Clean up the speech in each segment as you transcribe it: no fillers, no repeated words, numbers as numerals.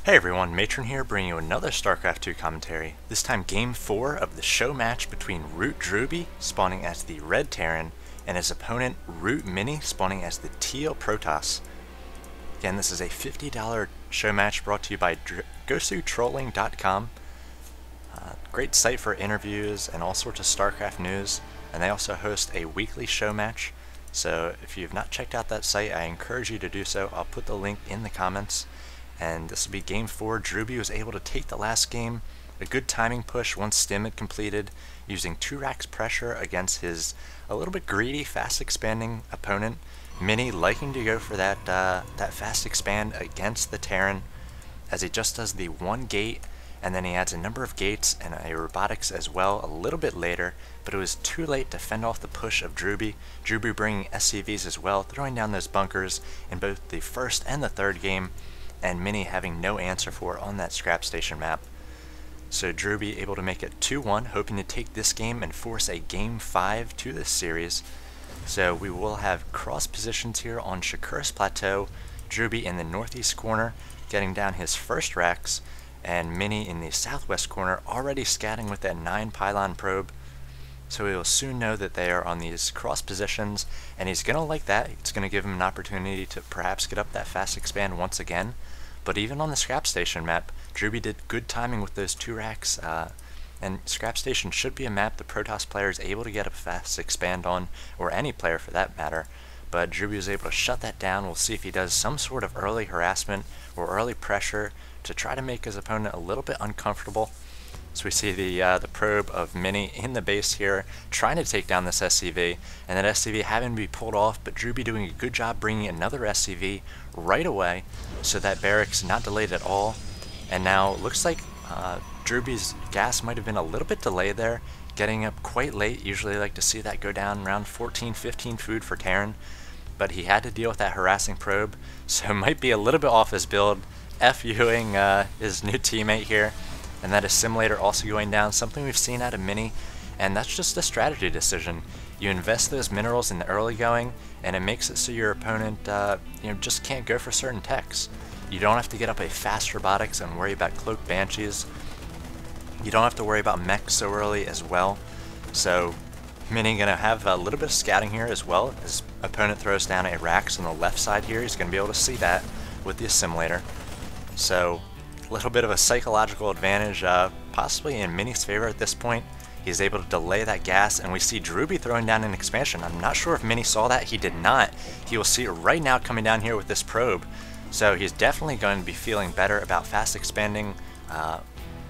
Hey everyone, Matron here bringing you another Starcraft 2 commentary, this time Game 4 of the show match between Root Drewbie, spawning as the Red Terran, and his opponent Root Mini, spawning as the Teal Protoss. Again, this is a $50 show match brought to you by GoSuTrolling.com. Great site for interviews and all sorts of Starcraft news, and they also host a weekly show match, so if you've not checked out that site, I encourage you to do so. I'll put the link in the comments. And this will be Game 4. Drewbie was able to take the last game. A good timing push once Stim had completed, using 2 racks pressure against his a little bit greedy, fast expanding opponent. Mini liking to go for that fast expand against the Terran, as he just does the 1 gate, and then he adds a number of gates and a robotics as well a little bit later, but it was too late to fend off the push of Drewbie. Drewbie bringing SCVs as well, throwing down those bunkers in both the first and the third game, and Mini having no answer for it on that scrap station map. So Drewbie able to make it 2-1, hoping to take this game and force a Game 5 to this series. So we will have cross positions here on Shakur's Plateau, Drewbie in the northeast corner, getting down his first racks, and Mini in the southwest corner, already scatting with that 9 pylon probe. So he will soon know that they are on these cross positions, and he's going to like that. It's going to give him an opportunity to perhaps get up that fast expand once again. But even on the scrap station map, Drewbie did good timing with those 2 racks, and scrap station should be a map the Protoss player is able to get a fast expand on, or any player for that matter. But Drewbie was able to shut that down. We'll see if he does some sort of early harassment or early pressure to try to make his opponent a little bit uncomfortable. So we see the probe of Mini in the base here, trying to take down this SCV, and that SCV having to be pulled off, but Drewbie doing a good job bringing another SCV right away, so that barracks not delayed at all. And now it looks like Drewbie's gas might have been a little bit delayed there, getting up quite late. Usually like to see that go down around 14-15 food for Terran, but he had to deal with that harassing probe, so might be a little bit off his build, FUing his new teammate here. And that assimilator also going down, something we've seen out of Mini, and that's just a strategy decision. You invest those minerals in the early going, and it makes it so your opponent just can't go for certain techs. You don't have to get up a fast robotics and worry about cloaked banshees. You don't have to worry about mechs so early as well. So Mini gonna have a little bit of scouting here as well. His opponent throws down a racks on the left side here. He's gonna be able to see that with the assimilator. So a little bit of a psychological advantage, possibly in Mini's favor at this point. He's able to delay that gas, and we see Drewbie throwing down an expansion. I'm not sure if Mini saw that. He did not. He will see it right now coming down here with this probe. So he's definitely going to be feeling better about fast expanding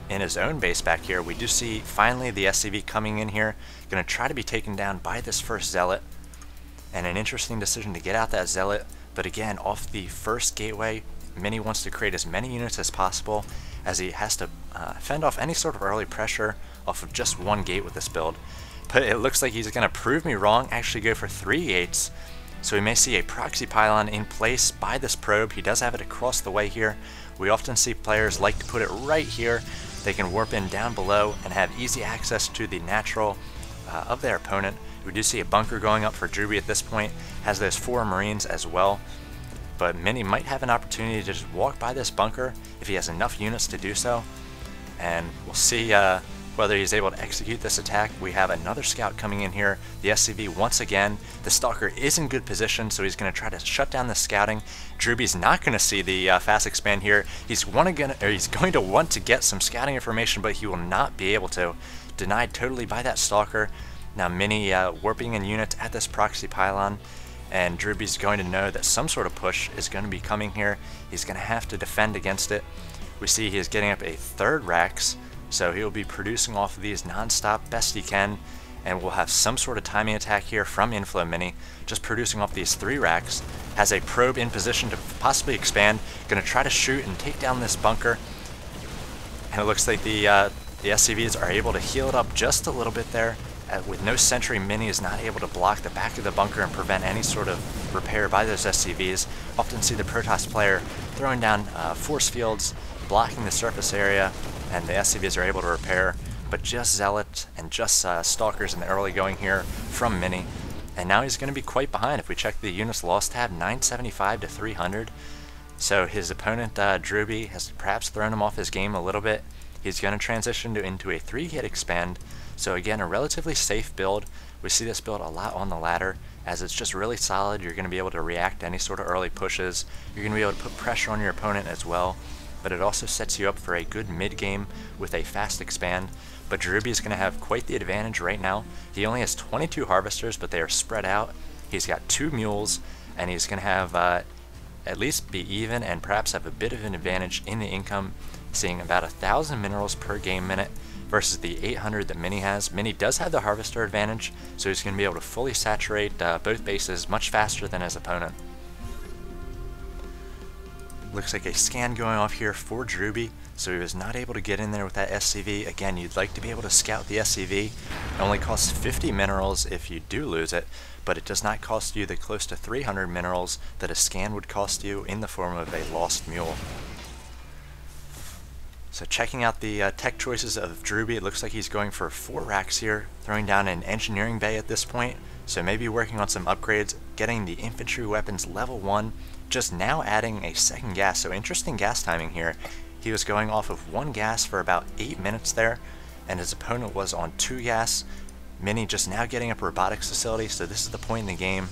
in his own base back here. We do see finally the SCV coming in here, going to try to be taken down by this first Zealot. And an interesting decision to get out that Zealot, but again, off the first gateway, Mini wants to create as many units as possible, as he has to fend off any sort of early pressure off of just 1 gate with this build. But it looks like he's going to prove me wrong, actually go for 3 gates. So we may see a proxy pylon in place by this probe. He does have it across the way here. We often see players like to put it right here. They can warp in down below and have easy access to the natural of their opponent. We do see a bunker going up for Drewbie at this point, has those 4 Marines as well. But Mini might have an opportunity to just walk by this bunker if he has enough units to do so. And we'll see whether he's able to execute this attack. We have another scout coming in here, the SCV once again. The Stalker is in good position, so he's going to try to shut down the scouting. Drewbie's not going to see the fast expand here. He's going to want to get some scouting information, but he will not be able to. Denied totally by that Stalker. Now Mini warping in units at this proxy pylon. And Drewbie's going to know that some sort of push is going to be coming here. He's going to have to defend against it. We see he is getting up a 3rd racks, so he will be producing off of these non-stop best he can, and we'll have some sort of timing attack here from Inflow Mini, just producing off these 3 racks. Has a probe in position to possibly expand, going to try to shoot and take down this bunker, and it looks like the SCVs are able to heal it up just a little bit there. With no sentry, Mini is not able to block the back of the bunker and prevent any sort of repair by those SCVs. Often see the Protoss player throwing down force fields, blocking the surface area, and the SCVs are able to repair. But just Zealot and just Stalkers in the early going here from Mini. And now he's going to be quite behind. If we check the units lost tab, 975 to 300. So his opponent, Drewbie, has perhaps thrown him off his game a little bit. He's going to transition into a 3-hit expand. So again, a relatively safe build. We see this build a lot on the ladder, as it's just really solid. You're going to be able to react to any sort of early pushes. You're going to be able to put pressure on your opponent as well. But it also sets you up for a good mid-game with a fast expand. But Drewbie is going to have quite the advantage right now. He only has 22 harvesters, but they are spread out. He's got 2 mules, and he's going to have at least be even and perhaps have a bit of an advantage in the income, seeing about 1,000 minerals per game minute versus the 800 that Mini has. Mini does have the harvester advantage, so he's going to be able to fully saturate both bases much faster than his opponent. Looks like a scan going off here for Drewbie, so he was not able to get in there with that SCV. Again, you'd like to be able to scout the SCV. It only costs 50 minerals if you do lose it, but it does not cost you the close to 300 minerals that a scan would cost you in the form of a lost mule. So checking out the tech choices of Drewbie, it looks like he's going for 4 racks here, throwing down an engineering bay at this point, so maybe working on some upgrades, getting the infantry weapons level 1, just now adding a 2nd gas. So interesting gas timing here. He was going off of 1 gas for about 8 minutes there, and his opponent was on 2 gas. Mini just now getting up a robotics facility, so this is the point in the game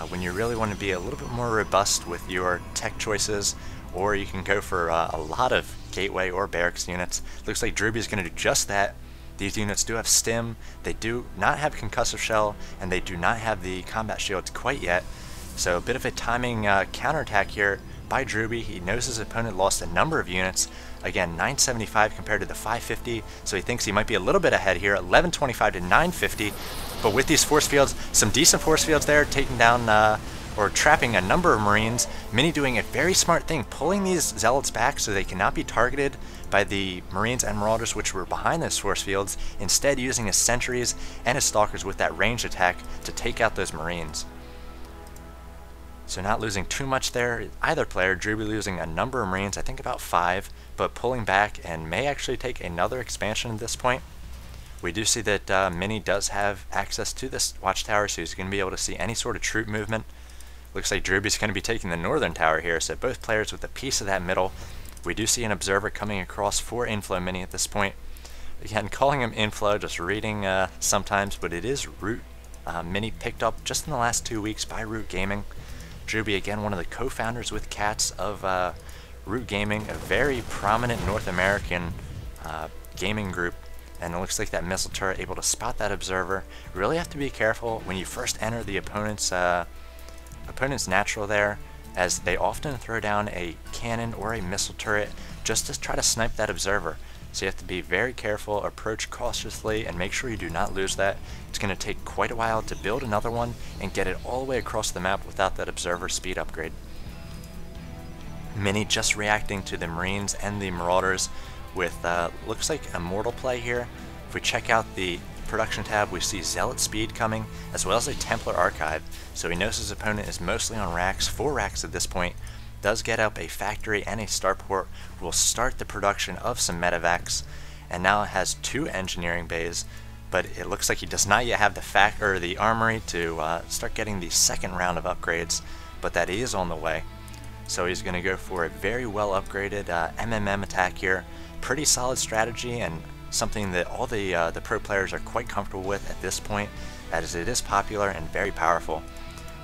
when you really want to be a little bit more robust with your tech choices, or you can go for a lot of gateway or barracks units. Looks like Drewbie is going to do just that. These units do have stim, they do not have concussive shell, and they do not have the combat shields quite yet. So a bit of a timing counterattack here by Drewbie. He knows his opponent lost a number of units. Again, 975 compared to the 550, so he thinks he might be a little bit ahead here. 1125 to 950, but with these force fields, some decent force fields there, taking down or trapping a number of Marines. Mini doing a very smart thing, pulling these Zealots back so they cannot be targeted by the Marines and Marauders which were behind those force fields, instead using his sentries and his stalkers with that ranged attack to take out those Marines. So not losing too much there, either player. Drewbie losing a number of Marines, I think about 5, but pulling back and may actually take another expansion at this point. We do see that Mini does have access to this watchtower, so he's going to be able to see any sort of troop movement. Looks like Drewbie's going to be taking the northern tower here, so both players with a piece of that middle. We do see an observer coming across for Inflow Mini at this point. Again, calling him Inflow, just reading sometimes, but it is Root Mini, picked up just in the last 2 weeks by Root Gaming. Drewbie, again, one of the co-founders with Cats of Root Gaming, a very prominent North American gaming group, and it looks like that missile turret able to spot that observer. You really have to be careful when you first enter the opponent's natural there, as they often throw down a cannon or a missile turret just to try to snipe that observer. So you have to be very careful, approach cautiously, and make sure you do not lose that. It's going to take quite a while to build another one and get it all the way across the map without that observer speed upgrade. Mini just reacting to the Marines and the Marauders with looks like a mortal play here. If we check out the production tab, we see Zealot speed coming as well as a Templar archive, so he knows his opponent is mostly on racks, 4 racks at this point. Does get up a factory and a starport, will start the production of some medevacs, and now has 2 engineering bays, but it looks like he does not yet have the armory to start getting the 2nd round of upgrades, but that is on the way. So he's going to go for a very well upgraded MMM attack here. Pretty solid strategy, and something that all the pro players are quite comfortable with at this point, as it is popular and very powerful.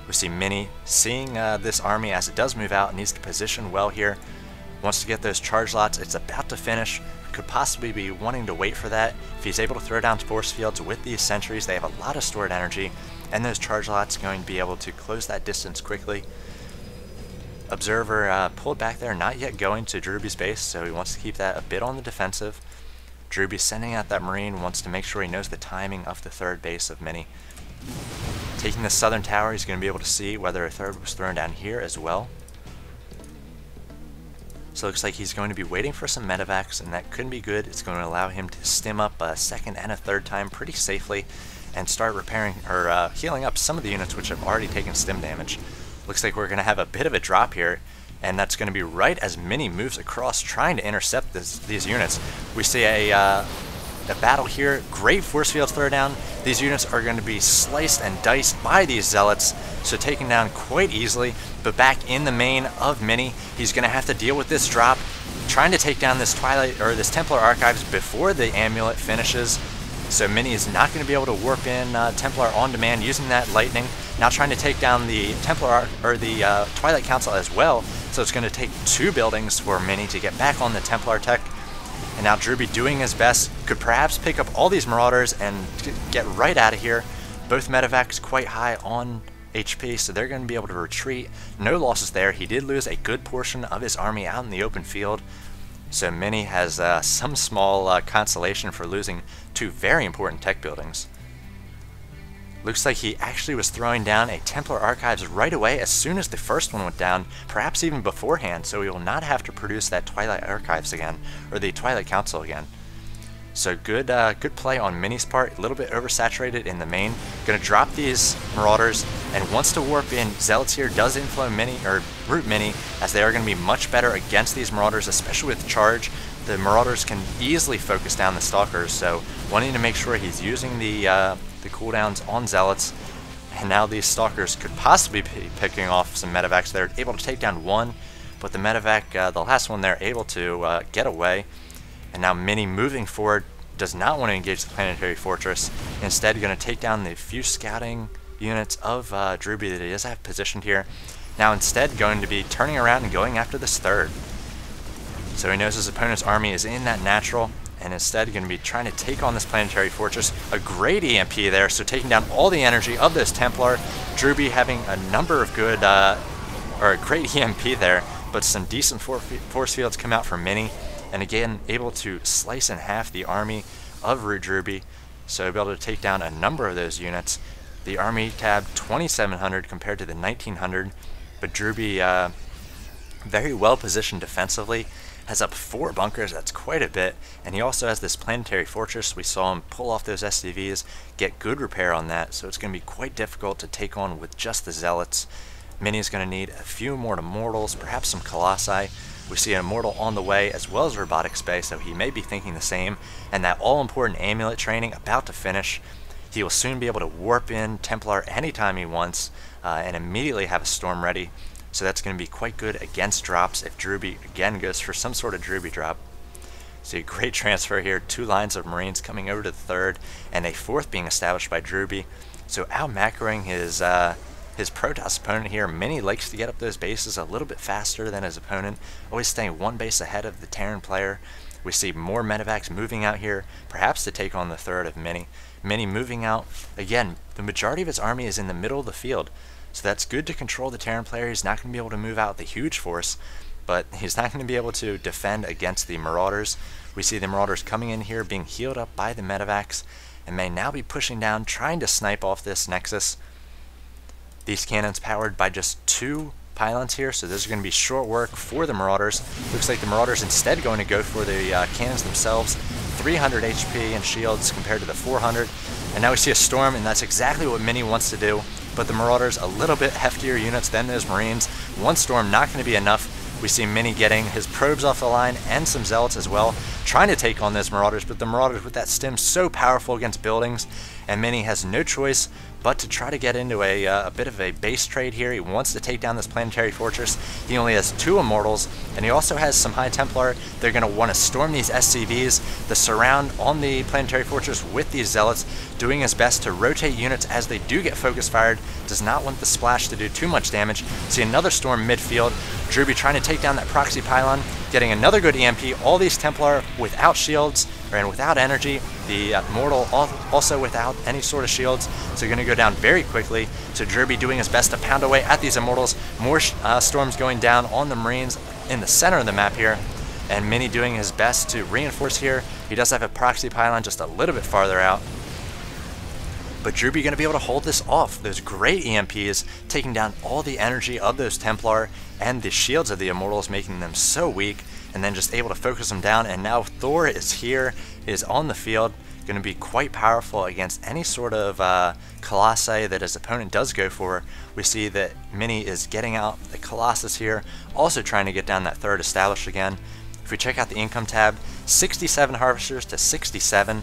We see Mini seeing this army as it does move out, needs to position well here, wants to get those charge lots. It's about to finish, could possibly be wanting to wait for that. If he's able to throw down force fields with these sentries, they have a lot of stored energy, and those charge lots going to be able to close that distance quickly. Observer pulled back there, not yet going to Drewbie's base, so he wants to keep that a bit on the defensive. Drewbie sending out that Marine, wants to make sure he knows the timing of the 3rd base of Mini. Taking the southern tower, he's going to be able to see whether a 3rd was thrown down here as well. So it looks like he's going to be waiting for some medevacs, and that could be good. It's going to allow him to stim up a 2nd and a 3rd time pretty safely and start repairing or healing up some of the units which have already taken stim damage. Looks like we're going to have a bit of a drop here, and that's going to be right as Mini moves across trying to intercept these units. We see a a battle here. Great force field throwdown. These units are going to be sliced and diced by these zealots, so taken down quite easily. But back in the main of Mini, he's going to have to deal with this drop, trying to take down this Twilight or this Templar Archives before the amulet finishes. So Mini is not going to be able to warp in Templar on demand using that lightning. Now trying to take down the Templar or the Twilight Council as well. So it's going to take 2 buildings for Mini to get back on the Templar tech. And now Drewbie doing his best, could perhaps pick up all these Marauders and get right out of here. Both medevacs quite high on HP, so they're going to be able to retreat. No losses there. He did lose a good portion of his army out in the open field. So Mini has some small consolation for losing 2 very important tech buildings. Looks like he actually was throwing down a Templar Archives right away as soon as the first one went down, perhaps even beforehand, so he will not have to produce that Twilight Archives again, or the Twilight Council again. So good play on Mini's part, a little bit oversaturated in the main. Gonna drop these Marauders, and wants to warp in. Zealots here does inflow Mini, or root Mini, as they are gonna be much better against these Marauders, especially with charge. The Marauders can easily focus down the Stalkers, so wanting to make sure he's using the cooldowns on Zealots. And now these Stalkers could possibly be picking off some medevacs. They're able to take down 1, but the medevac, the last one, they're able to get away. And now Mini moving forward does not want to engage the Planetary Fortress. Instead, going to take down the few scouting units of Drewbie that he does have positioned here. Now instead going to be turning around and going after this third. So he knows his opponent's army is in that natural, and instead going to be trying to take on this Planetary Fortress. A great EMP there, so taking down all the energy of this Templar. Drewbie having a number of good, or a great EMP there, but some decent force fields come out from Mini. And again, able to slice in half the army of Root Drewbie, so able to take down a number of those units. The army tab 2,700 compared to the 1,900, but Drewbie very well positioned defensively, has up 4 bunkers, that's quite a bit, and he also has this Planetary Fortress. We saw him pull off those SCVs, get good repair on that, so it's going to be quite difficult to take on with just the Zealots. Mini is going to need a few more Immortals, perhaps some Colossi. We see an Immortal on the way, as well as Robotic Space, so he may be thinking the same. And that all-important Amulet training about to finish. He will soon be able to warp in Templar anytime he wants, and immediately have a Storm ready. So that's going to be quite good against drops if Drewbie again goes for some sort of Drewbie drop. See a great transfer here, 2 lines of Marines coming over to the third, and a 4th being established by Drewbie. So out-macroing his Protoss opponent here. Mini likes to get up those bases a little bit faster than his opponent, always staying 1 base ahead of the Terran player. We see more medevacs moving out here, perhaps to take on the third of Mini. Mini moving out. Again, the majority of his army is in the middle of the field, so that's good to control the Terran player. He's not going to be able to move out the huge force, but he's not going to be able to defend against the Marauders. We see the Marauders coming in here, being healed up by the medevacs, and may now be pushing down, trying to snipe off this Nexus. These cannons powered by just 2 pylons here, so those are going to be short work for the Marauders. Looks like the Marauders instead going to go for the cannons themselves. 300 HP and shields compared to the 400. And now we see a Storm, and that's exactly what Mini wants to do. But the Marauders, a little bit heftier units than those Marines. 1 Storm not going to be enough. We see Mini getting his probes off the line and some Zealots as well, trying to take on those Marauders, but the Marauders with that stim so powerful against buildings, and Mini has no choice but to try to get into a bit of a base trade here. He wants to take down this Planetary Fortress. He only has 2 Immortals, and he also has some High Templar. They're going to want to storm these SCVs, the surround on the Planetary Fortress with these Zealots, doing his best to rotate units as they do get focus fired. Does not want the splash to do too much damage. See another Storm midfield. Drewbie trying to take down that proxy pylon, getting another good EMP. All these Templar without shields, and without energy. The Mortal also without any sort of shields, so going to go down very quickly. So Drewbie doing his best to pound away at these Immortals. More Storms going down on the Marines in the center of the map here, and Mini doing his best to reinforce here. He does have a proxy pylon just a little bit farther out, but Drewbie going to be able to hold this off. Those great EMPs taking down all the energy of those Templar and the shields of the Immortals, making them so weak, and then just able to focus them down. And now Thor is here, is on the field, going to be quite powerful against any sort of Colossi that his opponent does go for. We see that Mini is getting out the Colossus here, also trying to get down that third established again. If we check out the income tab, 67 harvesters to 67,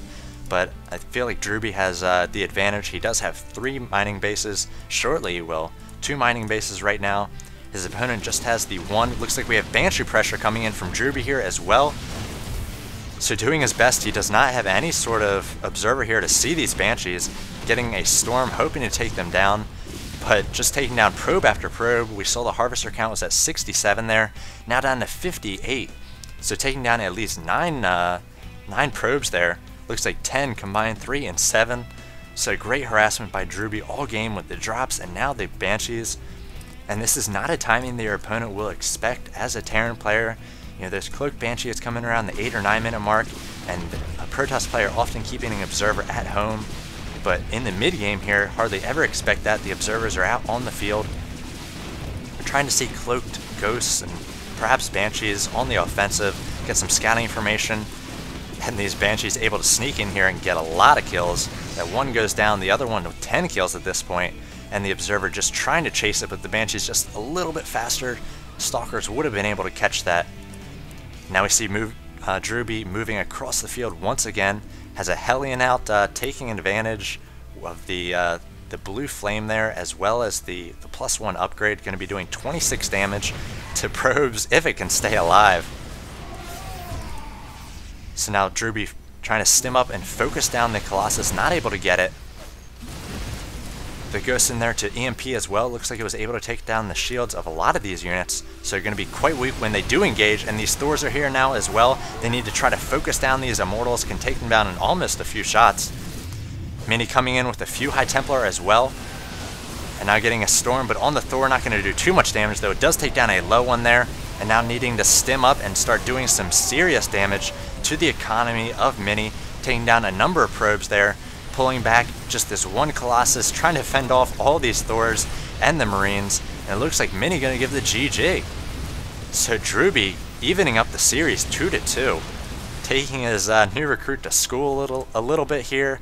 but I feel like Drewbie has the advantage. He does have 3 mining bases. Shortly he will. 2 mining bases right now. His opponent just has the 1. Looks like we have Banshee pressure coming in from Drewbie here as well. So doing his best, he does not have any sort of observer here to see these Banshees. Getting a storm, hoping to take them down, but just taking down probe after probe. We saw the harvester count was at 67 there, now down to 58. So taking down at least 9 probes there. Looks like 10 combined, 3 and 7. So great harassment by Drewbie all game with the drops and now the Banshees. And this is not a timing that your opponent will expect as a Terran player. You know, there's Cloaked Banshee is coming around the 8 or 9 minute mark, and a Protoss player often keeping an observer at home. But in the mid game here, hardly ever expect that. The observers are out on the field. We're trying to see Cloaked Ghosts and perhaps Banshees on the offensive, get some scouting information, and these Banshees able to sneak in here and get a lot of kills. That one goes down, the other one with 10 kills at this point, and the observer just trying to chase it, but the Banshee's just a little bit faster. Stalkers would have been able to catch that. Now we see Drewbie moving across the field once again, has a Hellion out, taking advantage of the blue flame there, as well as the +1 upgrade, going to be doing 26 damage to probes if it can stay alive. So now Drewbie trying to stim up and focus down the Colossus, not able to get it. The Ghost in there to EMP as well. Looks like it was able to take down the shields of a lot of these units, so they're going to be quite weak when they do engage, and these Thors are here now as well. They need to try to focus down these Immortals, can take them down in almost a few shots. Mini coming in with a few High Templar as well, and now getting a Storm, but on the Thor not going to do too much damage, though it does take down a low one there, and now needing to stim up and start doing some serious damage to the economy of Mini, taking down a number of probes there, pulling back just this one Colossus, trying to fend off all these Thors and the Marines, and it looks like Mini going to give the GG. So Drewbie evening up the series 2-2, taking his new recruit to school a little bit here,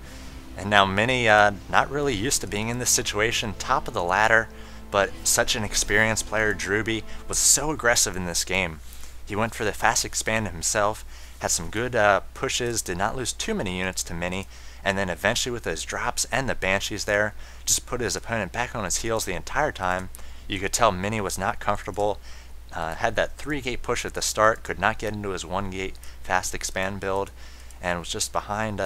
and now Mini not really used to being in this situation, top of the ladder, but such an experienced player. Drewbie was so aggressive in this game. He went for the fast expand himself, had some good pushes, did not lose too many units to Mini, and then eventually with those drops and the Banshees there, just put his opponent back on his heels the entire time. You could tell Mini was not comfortable, had that 3-gate push at the start, could not get into his 1-gate fast expand build, and was just behind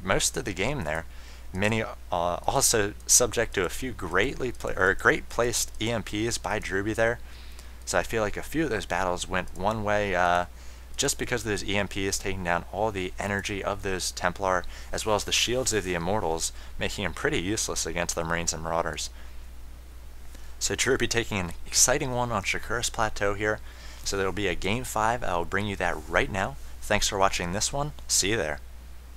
most of the game there. Mini also subject to a few great placed EMPs by Drewbie there, so I feel like a few of those battles went one way, just because of those EMPs taking down all the energy of those Templar, as well as the shields of the Immortals, making them pretty useless against the Marines and Marauders. So Drewbie taking an exciting one on Shakuras Plateau here, so there will be a Game 5. I will bring you that right now. Thanks for watching this one. See you there.